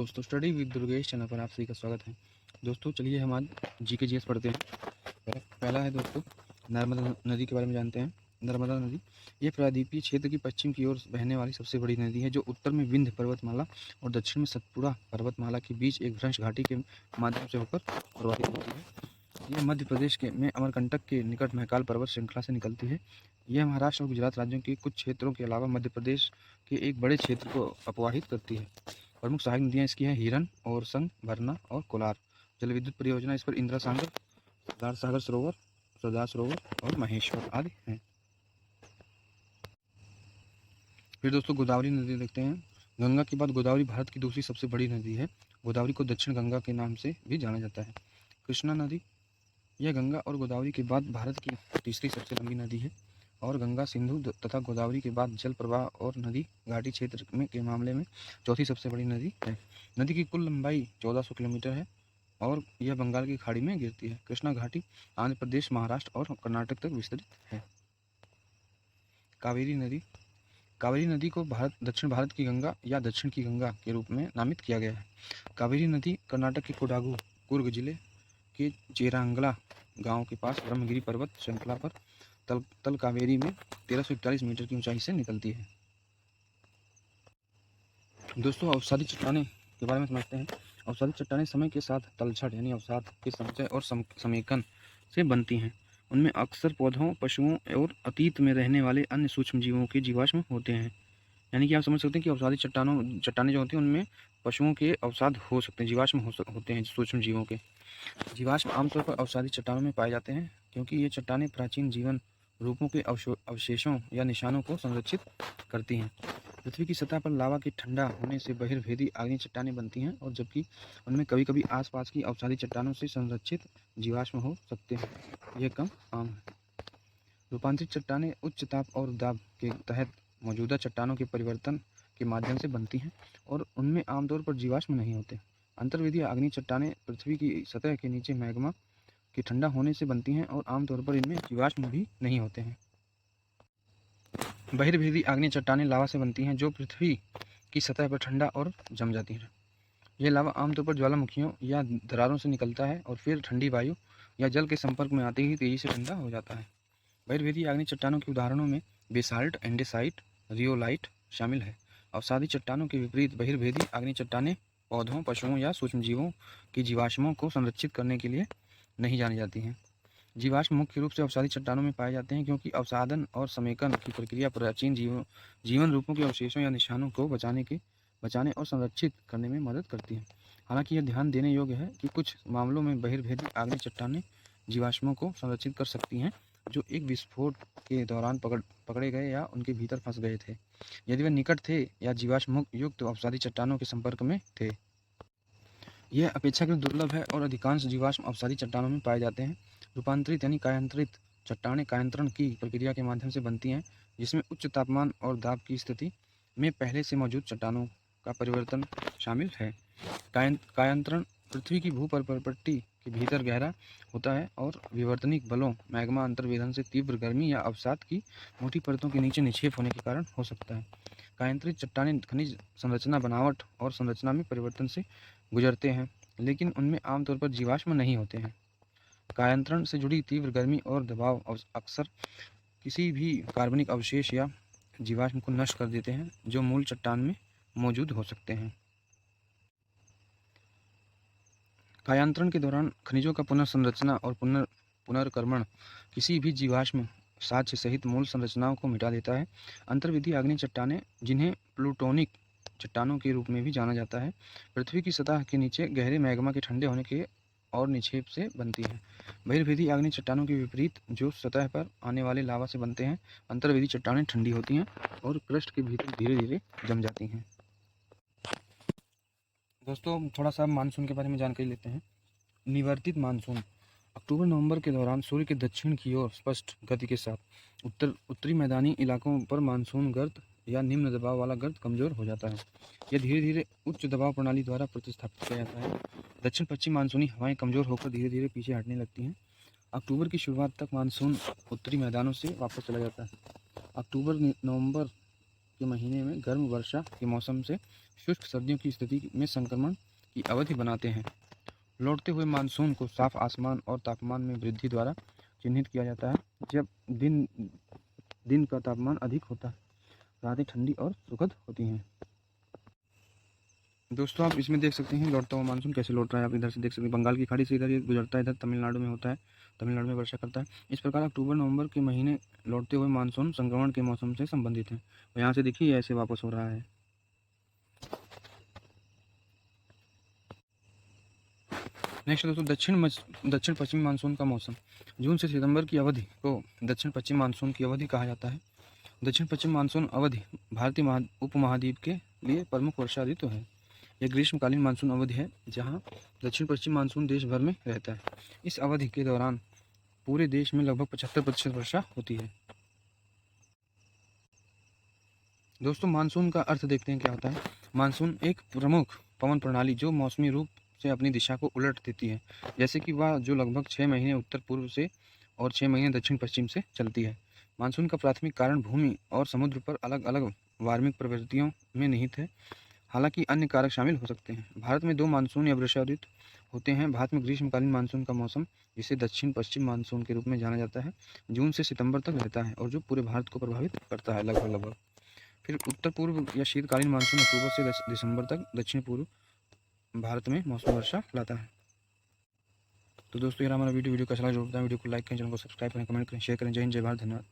दोस्तों study with Durgesh channel पर आप सभी का स्वागत है। दोस्तों चलिए हम आज जीके पढ़ते हैं। पहला है दोस्तों नर्मदा नदी के बारे में जानते हैं। नर्मदा नदी ये प्रायद्वीपीय क्षेत्र की पश्चिम की ओर बहने वाली सबसे बड़ी नदी है, जो उत्तर में विंध्य पर्वतमाला और दक्षिण में सतपुड़ा पर्वतमाला के बीच एक भ्रंश घाटी के माध्यम से होकर प्रवाहित होती है। यह मध्य प्रदेश के में अमरकंटक के निकट महाकाल पर्वत श्रृंखला से निकलती है। यह महाराष्ट्र और गुजरात राज्यों के कुछ क्षेत्रों के अलावा मध्य प्रदेश के एक बड़े क्षेत्र को अपवाहित करती है। प्रमुख सहायक नदियाँ इसकी हैं हिरन और संग, भरना और कोलार। जल विद्युत परियोजना इस पर इंदिरा सागर, सरदार सरोवर और महेश्वर आदि हैं। फिर दोस्तों गोदावरी नदी देखते हैं। गंगा के बाद गोदावरी भारत की दूसरी सबसे बड़ी नदी है। गोदावरी को दक्षिण गंगा के नाम से भी जाना जाता है। कृष्णा नदी यह गंगा और गोदावरी के बाद भारत की तीसरी सबसे लंबी नदी है और गंगा, सिंधु तथा गोदावरी के बाद जल प्रवाह और नदी घाटी क्षेत्र में के मामले में चौथी सबसे बड़ी नदी है। नदी की कुल लंबाई 1400 किलोमीटर है और यह बंगाल की खाड़ी में गिरती है। कृष्णा घाटी आंध्र प्रदेश, महाराष्ट्र और कर्नाटक तक विस्तृत है। कावेरी नदी को दक्षिण भारत की गंगा या दक्षिण की गंगा के रूप में नामित किया गया है। कावेरी नदी कर्नाटक के कोडागु कुर्ग जिले के चेरांगला गांव के पास ब्रह्मगिरी पर्वत श्रृंखला पर तल कावेरी में 1341 मीटर की ऊंचाई से निकलती है। दोस्तों अवसादी चट्टानें के बारे में समझते हैं। अवसादी चट्टानें समय के साथ तलछट यानी अवसाद के संचय और समेकन से बनती हैं। उनमें अक्सर पौधों, पशुओं और अतीत में रहने वाले अन्य सूक्ष्म जीवों के जीवाश्म होते हैं। यानी कि आप समझ सकते हैं कि अवसादी चट्टानें जो होती हैं उनमें पशुओं के अवसाद हो सकते हैं, जीवाश्म होते हैं सूक्ष्म जीवों के। जीवाश्म आमतौर पर अवसादी चट्टानों में पाए जाते हैं क्योंकि ये चट्टानें प्राचीन जीवन रूपों के अवशेषों या निशानों को संरक्षित करती हैं। पृथ्वी की सतह पर लावा के ठंडा होने से बहिर्भेदी आग्नेय चट्टानें बनती हैं और जबकि उनमें कभी कभी आसपास की अवसादी चट्टानों से संरक्षित जीवाश्म हो सकते हैं, यह कम आम है। रूपांतरित चट्टानें उच्च ताप और दाब के तहत मौजूदा चट्टानों के परिवर्तन के माध्यम से बनती हैं और उनमें आमतौर पर जीवाश्म नहीं होते। अंतर्वेदीय आग्नेय चट्टानें पृथ्वी की सतह के नीचे मैग्मा के ठंडा होने से बनती हैं और आमतौर पर इनमें जीवाश्म भी नहीं होते हैं। बहिर्भेदी आग्नेय चट्टानें लावा से बनती हैं जो पृथ्वी की सतह पर ठंडा और जम जाती हैं। यह लावा आमतौर पर ज्वालामुखियों या दरारों से निकलता है और फिर ठंडी वायु या जल के संपर्क में आते ही तेजी से ठंडा हो जाता है। बहिर्भेदी आग्नेय चट्टानों के उदाहरणों में बेसाल्ट, एंडेसाइट, रियोलाइट शामिल है। अवसादी चट्टानों के विपरीत बहिर्भेदी आग्नेय चट्टानें पौधों, पशुओं या सूक्ष्मजीवों की जीवाश्मों को संरक्षित करने के लिए नहीं जानी जाती हैं। जीवाश्म मुख्य रूप से अवसादी चट्टानों में पाए जाते हैं क्योंकि अवसादन और समेकन की प्रक्रिया प्राचीन जीवन रूपों के अवशेषों या निशानों को बचाने और संरक्षित करने में मदद करती है। हालांकि यह ध्यान देने योग्य है कि कुछ मामलों में बहिर्भेदी आग्नेय चट्टानें जीवाश्मों को संरक्षित कर सकती हैं जो एक विस्फोट के दौरान पकड़े गए या उनके भीतर फंस गए थे, यदि वे निकट थे या जीवाश्म युक्त अवसादी चट्टानों के संपर्क में थे। यह अपेक्षाकृत दुर्लभ है और अधिकांश जीवाश्म अवसादी चट्टानों में पाए जाते हैं। रूपांतरित यानी कायांतरित चट्टानें कायांतरण की प्रक्रिया के माध्यम से बनती हैं, जिसमें उच्च तापमान और दाब की स्थिति में पहले से मौजूद चट्टानों का परिवर्तन शामिल है। कायांतरण पृथ्वी की भूपटपट्टी के भीतर गहरा होता है और विवर्तनिक बलों, मैग्मा अंतर्वेधन से तीव्र गर्मी या अवसाद की मोटी परतों के नीचे निक्षेप होने के कारण हो सकता है। कायांतरित चट्टानें खनिज संरचना, बनावट और संरचना में परिवर्तन से गुजरते हैं, लेकिन उनमें आमतौर पर जीवाश्म नहीं होते हैं। कायांतरण से जुड़ी तीव्र गर्मी और दबाव अक्सर किसी भी कार्बनिक अवशेष या जीवाश्म को नष्ट कर देते हैं जो मूल चट्टान में मौजूद हो सकते हैं। कायांतरण के दौरान खनिजों का पुनर्संरचना और पुनर्क्रमण किसी भी जीवाश्म साक्ष्य सहित मूल संरचनाओं को मिटा देता है। अंतर्वेदी आग्नेय चट्टानें, जिन्हें प्लूटोनिक चट्टानों के रूप में भी जाना जाता है, पृथ्वी की सतह के नीचे गहरे मैग्मा के ठंडे होने के और निक्षेप से बनती हैं। बहिर्भेदी आग्नेय चट्टानों के विपरीत जो सतह पर आने वाले लावा से बनते हैं, अंतर्वेदी चट्टानें ठंडी होती हैं और क्रस्ट के भीतर धीरे धीरे जम जाती हैं। दोस्तों थोड़ा सा मानसून के बारे में जानकारी लेते हैं। निवर्तित मानसून अक्टूबर नवंबर के दौरान सूर्य के दक्षिण की ओर स्पष्ट गति के साथ उत्तरी मैदानी इलाकों पर मानसून गर्त या निम्न दबाव वाला गर्त कमजोर हो जाता है। यह धीरे धीरे उच्च दबाव प्रणाली द्वारा प्रतिस्थापित किया जाता है। दक्षिण पश्चिम मानसूनी हवाएं कमजोर होकर धीरे धीरे पीछे हटने लगती हैं। अक्टूबर की शुरुआत तक मानसून उत्तरी मैदानों से वापस चला जाता है। अक्टूबर नवंबर के महीने में गर्म वर्षा के मौसम से शुष्क सर्दियों की स्थिति में संक्रमण की अवधि बनाते हैं। लौटते हुए मानसून को साफ आसमान और तापमान में वृद्धि द्वारा चिन्हित किया जाता है। जब दिन दिन का तापमान अधिक होता है, रातें ठंडी और सुखद होती हैं। दोस्तों आप इसमें देख सकते हैं लौटता हुआ मानसून कैसे लौट रहा है। आप इधर से देख सकते हैं बंगाल की खाड़ी से इधर ये गुजरता है, इधर तमिलनाडु में होता है, तमिलनाडु में वर्षा करता है। इस प्रकार अक्टूबर नवंबर के महीने लौटते हुए मानसून संक्रमण के मौसम से संबंधित हैं। और यहाँ से देखिए ऐसे वापस हो रहा है। नेक्स्ट दोस्तों दक्षिण पश्चिमी मानसून का मौसम। जून से सितंबर की अवधि को दक्षिण पश्चिम मानसून की अवधि कहा जाता है। दक्षिण पश्चिम मानसून अवधि भारतीय उपमहाद्वीप के लिए प्रमुख वर्षा ऋतु है। यह ग्रीष्मकालीन मानसून अवधि है जहां दक्षिण पश्चिम मानसून देश भर में रहता है। इस अवधि के दौरान पूरे देश में लगभग 75% वर्षा होती है। दोस्तों मानसून का अर्थ देखते हैं क्या होता है। मानसून एक प्रमुख पवन प्रणाली जो मौसमी रूप से अपनी दिशा को उलट देती है, जैसे कि वह जो लगभग 6 महीने उत्तर पूर्व से और 6 महीने दक्षिण पश्चिम से चलती है। मानसून का प्राथमिक कारण भूमि और समुद्र पर अलग अलग वार्मिक प्रवृत्तियों में निहित है, हालांकि अन्य कारक शामिल हो सकते हैं। भारत में 2 मानसून या वर्षा ऋतु होते हैं। भारत में ग्रीष्मकालीन मानसून का मौसम, जिसे दक्षिण पश्चिम मानसून के रूप में जाना जाता है, जून से सितंबर तक रहता है और जो पूरे भारत को प्रभावित करता है लगभग। फिर उत्तर पूर्व या शीतकालीन मानसून अक्टूबर से दिसंबर तक दक्षिण पूर्व भारत में मौसमी वर्षा लाता है। तो दोस्तों यार हमारा वीडियो कैसा लगा जरूर बताएं। वीडियो को लाइक करें, चैनल को सब्सक्राइब करें, कमेंट करें, शेयर करें। जय हिंद, जय भारत, धन्यवाद।